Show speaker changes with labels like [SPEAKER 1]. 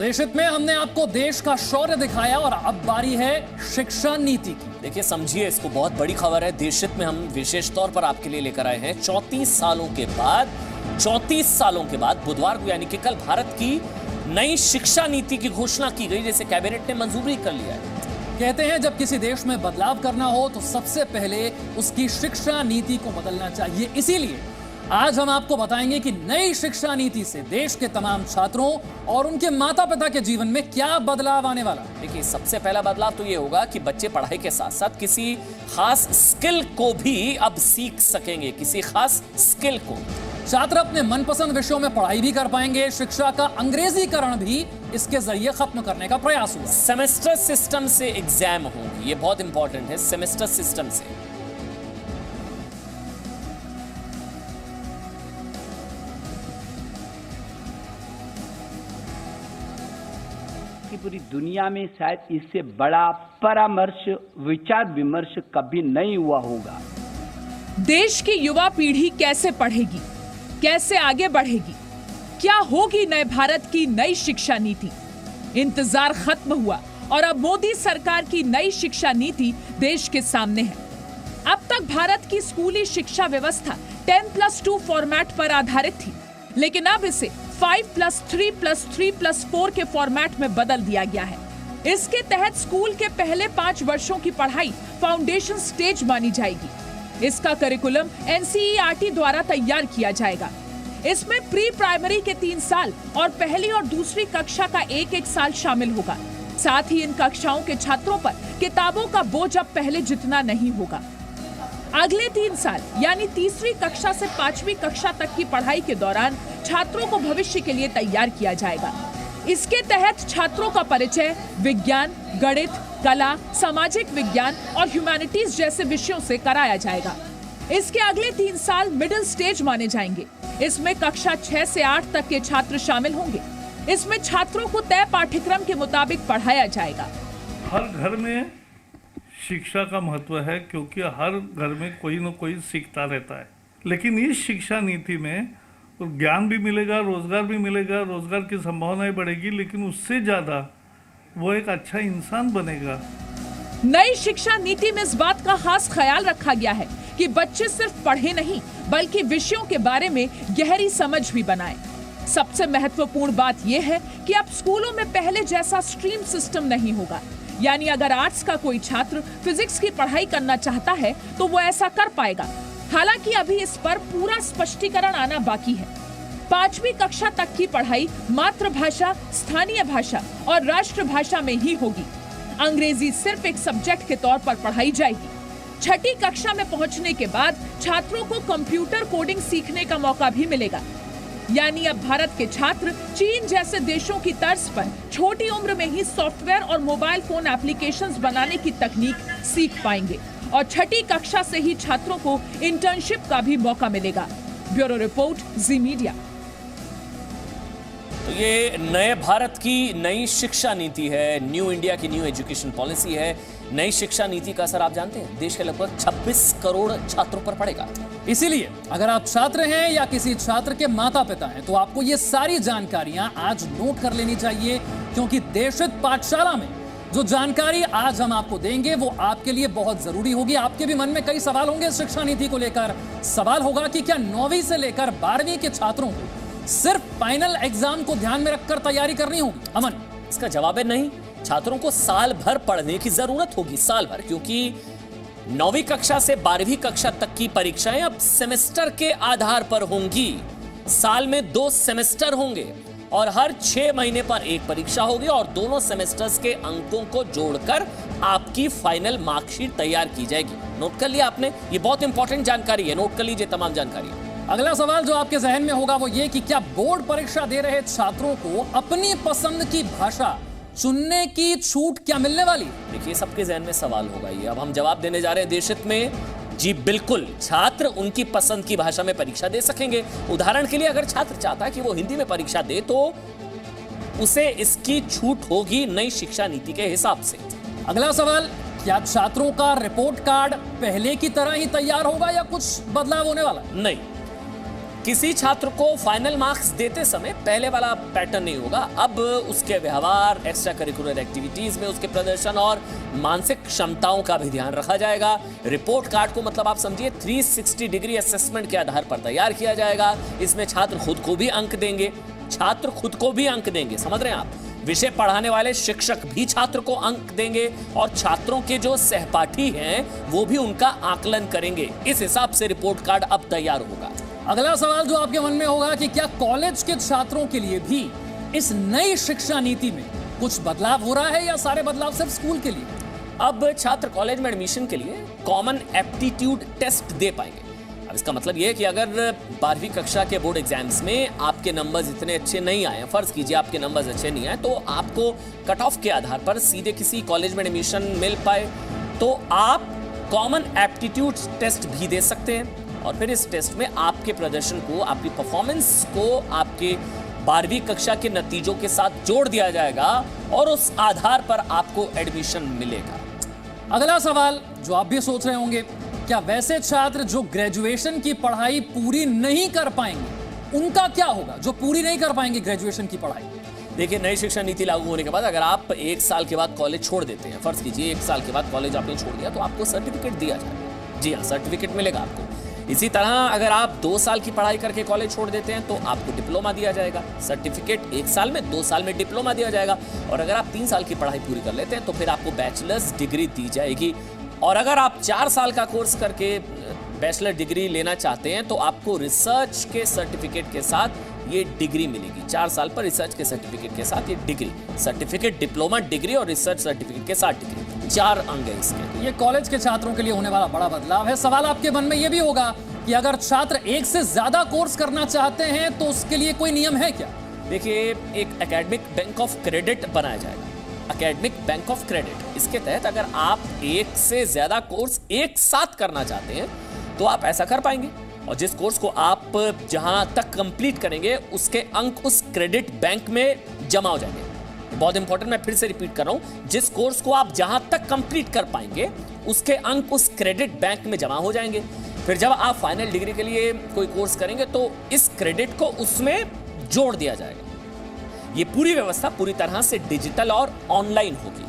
[SPEAKER 1] देशहित में हमने आपको देश का शौर्य दिखाया और अब बारी है शिक्षा नीति की।
[SPEAKER 2] देखिए, समझिए इसको, बहुत बड़ी खबर है। देशहित में हम विशेष तौर पर आपके लिए लेकर आए हैं 34 सालों के बाद बुधवार को यानी कि कल भारत की नई शिक्षा नीति की घोषणा की गई, जिसे कैबिनेट ने मंजूरी कर लिया है।
[SPEAKER 1] कहते हैं जब किसी देश में बदलाव करना हो तो सबसे पहले उसकी शिक्षा नीति को बदलना चाहिए। इसीलिए आज हम आपको बताएंगे कि नई शिक्षा नीति से देश के तमाम छात्रों और उनके माता पिता के जीवन में क्या बदलाव आने वाला है।
[SPEAKER 2] देखिए, सबसे पहला बदलाव तो ये होगा कि बच्चे पढ़ाई के साथ साथ किसी खास स्किल को भी अब सीख सकेंगे, किसी खास स्किल को।
[SPEAKER 1] छात्र अपने मनपसंद विषयों में पढ़ाई भी कर पाएंगे। शिक्षा का अंग्रेजीकरण भी इसके जरिए खत्म करने का प्रयास हुआ।
[SPEAKER 2] सेमेस्टर सिस्टम से एग्जाम होंगे, ये बहुत इंपॉर्टेंट है। सेमेस्टर सिस्टम से
[SPEAKER 3] कि पूरी दुनिया में शायद इससे बड़ा परामर्श विचार विमर्श कभी नहीं हुआ होगा।
[SPEAKER 4] देश की युवा पीढ़ी कैसे पढ़ेगी, कैसे आगे बढ़ेगी, क्या होगी नए भारत की नई शिक्षा नीति। इंतजार खत्म हुआ और अब मोदी सरकार की नई शिक्षा नीति देश के सामने है। अब तक भारत की स्कूली शिक्षा व्यवस्था 10+2 फॉर्मेट पर आधारित थी, लेकिन अब इसे 5+3+3+4 के फॉर्मेट में बदल दिया गया है। इसके तहत स्कूल के पहले 5 वर्षों की पढ़ाई फाउंडेशन स्टेज मानी जाएगी। इसका करिकुलम NCERT द्वारा तैयार किया जाएगा। इसमें प्री प्राइमरी के 3 साल और पहली और दूसरी कक्षा का 1-1 साल शामिल होगा। साथ ही इन कक्षाओं के छात्रों पर किताबों का बोझ अब पहले जितना नहीं होगा। अगले 3 साल यानी तीसरी कक्षा से 5वीं कक्षा तक की पढ़ाई के दौरान छात्रों को भविष्य के लिए तैयार किया जाएगा। इसके तहत छात्रों का परिचय विज्ञान, गणित, कला, सामाजिक विज्ञान और ह्यूमैनिटीज जैसे विषयों से कराया जाएगा। इसके अगले 3 साल मिडिल स्टेज माने जाएंगे। इसमें कक्षा 6 से 8 तक के छात्र शामिल होंगे। इसमें छात्रों को तय पाठ्यक्रम के मुताबिक पढ़ाया जाएगा।
[SPEAKER 5] हर घर में शिक्षा का महत्व है, क्योंकि हर घर में कोई न कोई सीखता रहता है। लेकिन इस शिक्षा नीति में ज्ञान भी मिलेगा, रोजगार भी मिलेगा, रोजगार की संभावनाएं बढ़ेगी, लेकिन उससे ज्यादा वो एक अच्छा इंसान बनेगा।
[SPEAKER 4] नई शिक्षा नीति में इस बात का खास ख्याल रखा गया है कि बच्चे सिर्फ पढ़े नहीं बल्कि विषयों के बारे में गहरी समझ भी बनाएं। सबसे महत्वपूर्ण बात यह है कि अब स्कूलों में पहले जैसा स्ट्रीम सिस्टम नहीं होगा, यानी अगर आर्ट्स का कोई छात्र फिजिक्स की पढ़ाई करना चाहता है तो वो ऐसा कर पाएगा। हालांकि अभी इस पर पूरा स्पष्टीकरण आना बाकी है। 5वीं कक्षा तक की पढ़ाई मातृभाषा, स्थानीय भाषा और राष्ट्रभाषा में ही होगी। अंग्रेजी सिर्फ एक सब्जेक्ट के तौर पर पढ़ाई जाएगी। 6ठी कक्षा में पहुंचने के बाद छात्रों को कंप्यूटर कोडिंग सीखने का मौका भी मिलेगा। यानी अब भारत के छात्र चीन जैसे देशों की तर्ज पर छोटी उम्र में ही सॉफ्टवेयर और मोबाइल फोन एप्लीकेशंस बनाने की तकनीक सीख पाएंगे और 6ठी कक्षा से ही छात्रों को इंटर्नशिप का भी मौका मिलेगा। ब्यूरो रिपोर्ट, जी मीडिया।
[SPEAKER 2] तो ये नए भारत की नई शिक्षा नीति है, न्यू इंडिया की न्यू एजुकेशन पॉलिसी है। नई शिक्षा नीति का असर आप जानते हैं, देश के लगभग 26 करोड़ छात्रों पर पड़ेगा।
[SPEAKER 1] इसीलिए अगर आप छात्र हैं या किसी छात्र के माता पिता हैं तो आपको ये सारी जानकारियां आज नोट कर लेनी चाहिए, क्योंकि देशहित पाठशाला में जो जानकारी आज हम आपको देंगे वो आपके लिए बहुत जरूरी होगी। आपके भी मन में कई सवाल होंगे शिक्षा नीति को लेकर। सवाल होगा कि क्या 9वीं से लेकर 12वीं के छात्रों को सिर्फ फाइनल एग्जाम को ध्यान में रखकर तैयारी करनी होगी? अमन,
[SPEAKER 2] इसका जवाब है नहीं। छात्रों को साल भर पढ़ने की जरूरत होगी, साल भर, क्योंकि 9वीं कक्षा से 12वीं कक्षा तक की परीक्षाएं अब सेमेस्टर के आधार पर होंगी। साल में 2 सेमेस्टर होंगे और हर 6 महीने पर एक परीक्षा होगी और दोनों सेमेस्टर्स के अंकों को जोड़कर आपकी फाइनल मार्कशीट तैयार की जाएगी। नोट कर लिया आपने? ये बहुत इंपॉर्टेंट जानकारी है, नोट कर लीजिए तमाम जानकारी।
[SPEAKER 1] अगला सवाल जो आपके जहन में होगा वो ये कि क्या बोर्ड परीक्षा दे रहे छात्रों को अपनी पसंद की भाषा चुनने की छूट क्या मिलने वाली?
[SPEAKER 2] देखिए, सबके जहन में सवाल होगा ये। अब हम जवाब देने जा रहे हैं देशहित में। जी बिल्कुल, छात्र उनकी पसंद की भाषा में परीक्षा दे सकेंगे। उदाहरण के लिए अगर छात्र चाहता है कि वो हिंदी में परीक्षा दे तो उसे इसकी छूट होगी नई शिक्षा नीति के हिसाब से।
[SPEAKER 1] अगला सवाल, क्या छात्रों का रिपोर्ट कार्ड पहले की तरह ही तैयार होगा या कुछ बदलाव होने वाला?
[SPEAKER 2] नहीं, किसी छात्र को फाइनल मार्क्स देते समय पहले वाला पैटर्न नहीं होगा। अब उसके व्यवहार, एक्स्ट्रा करिकुलर एक्टिविटीज में उसके प्रदर्शन और मानसिक क्षमताओं का भी ध्यान रखा जाएगा। रिपोर्ट कार्ड को मतलब आप समझिए 360 डिग्री असेसमेंट के आधार पर तैयार किया जाएगा। इसमें छात्र खुद को भी अंक देंगे, समझ रहे हैं आप। विषय पढ़ाने वाले शिक्षक भी छात्र को अंक देंगे और छात्रों के जो सहपाठी हैं वो भी उनका आकलन करेंगे। इस हिसाब से रिपोर्ट कार्ड अब तैयार होगा।
[SPEAKER 1] अगला सवाल जो आपके मन में होगा कि क्या कॉलेज के छात्रों के लिए भी इस नई शिक्षा नीति में कुछ बदलाव हो रहा है या सारे बदलाव सिर्फ स्कूल के लिए?
[SPEAKER 2] अब छात्र कॉलेज में एडमिशन के लिए कॉमन एप्टीट्यूड टेस्ट दे पाएंगे। अब इसका मतलब यह है कि अगर 12वीं कक्षा के बोर्ड एग्जाम्स में आपके नंबर्स इतने अच्छे नहीं आए, फर्ज कीजिए आपके नंबर्स अच्छे नहीं आए, तो आपको कट ऑफ के आधार पर सीधे किसी कॉलेज में एडमिशन मिल पाए तो आप कॉमन एप्टीट्यूड टेस्ट भी दे सकते हैं और फिर इस टेस्ट में आपके प्रदर्शन को, आपकी परफॉर्मेंस को आपके 12वीं कक्षा के नतीजों के साथ जोड़ दिया जाएगा और उस आधार पर आपको एडमिशन मिलेगा।
[SPEAKER 1] अगला सवाल जो आप भी सोच रहे होंगे, क्या वैसे छात्र जो ग्रेजुएशन की पढ़ाई पूरी नहीं कर पाएंगे उनका क्या होगा, जो पूरी नहीं कर पाएंगे ग्रेजुएशन की पढ़ाई?
[SPEAKER 2] देखिए, नई शिक्षा नीति लागू होने के बाद अगर आप 1 साल के बाद कॉलेज छोड़ देते हैं, फर्ज कीजिए 1 साल के बाद कॉलेज आपने छोड़ दिया, तो आपको सर्टिफिकेट दिया जाएगा। जी हाँ, सर्टिफिकेट मिलेगा आपको। इसी तरह अगर आप 2 साल की पढ़ाई करके कॉलेज छोड़ देते हैं तो आपको डिप्लोमा दिया जाएगा। सर्टिफिकेट 1 साल में, 2 साल में डिप्लोमा दिया जाएगा। और अगर आप 3 साल की पढ़ाई पूरी कर लेते हैं तो फिर आपको बैचलर्स डिग्री दी जाएगी। और अगर आप 4 साल का कोर्स करके बैचलर डिग्री लेना चाहते हैं तो आपको रिसर्च के सर्टिफिकेट के साथ ये डिग्री मिलेगी। 4 साल पर रिसर्च के सर्टिफिकेट के साथ ये डिग्री, सर्टिफिकेट, डिप्लोमा, डिग्री और रिसर्च सर्टिफिकेट के साथ डिग्री, 4 अंग हैं इसके।
[SPEAKER 1] ये कॉलेज के छात्रों के लिए होने वाला बड़ा बदलाव है। सवाल आपके मन में ये भी होगा कि अगर छात्र एक से ज्यादा कोर्स करना चाहते हैं तो उसके लिए कोई नियम है क्या?
[SPEAKER 2] देखिए, एक एकेडमिक बैंक ऑफ क्रेडिट बनाया जाएगा, एकेडमिक बैंक ऑफ क्रेडिट। इसके तहत अगर आप एक से ज्यादा कोर्स एक साथ करना चाहते हैं तो आप ऐसा कर पाएंगे और जिस कोर्स को आप जहां तक कंप्लीट करेंगे उसके अंक उस क्रेडिट बैंक में जमा हो जाएंगे। बहुत इंपॉर्टेंट, मैं फिर से रिपीट कर रहा हूं, जिस कोर्स को आप जहां तक कंप्लीट कर पाएंगे उसके अंक उस क्रेडिट बैंक में जमा हो जाएंगे। फिर जब आप फाइनल डिग्री के लिए कोई कोर्स करेंगे तो इस क्रेडिट को उसमें जोड़ दिया जाएगा। ये पूरी व्यवस्था पूरी तरह से डिजिटल और ऑनलाइन होगी।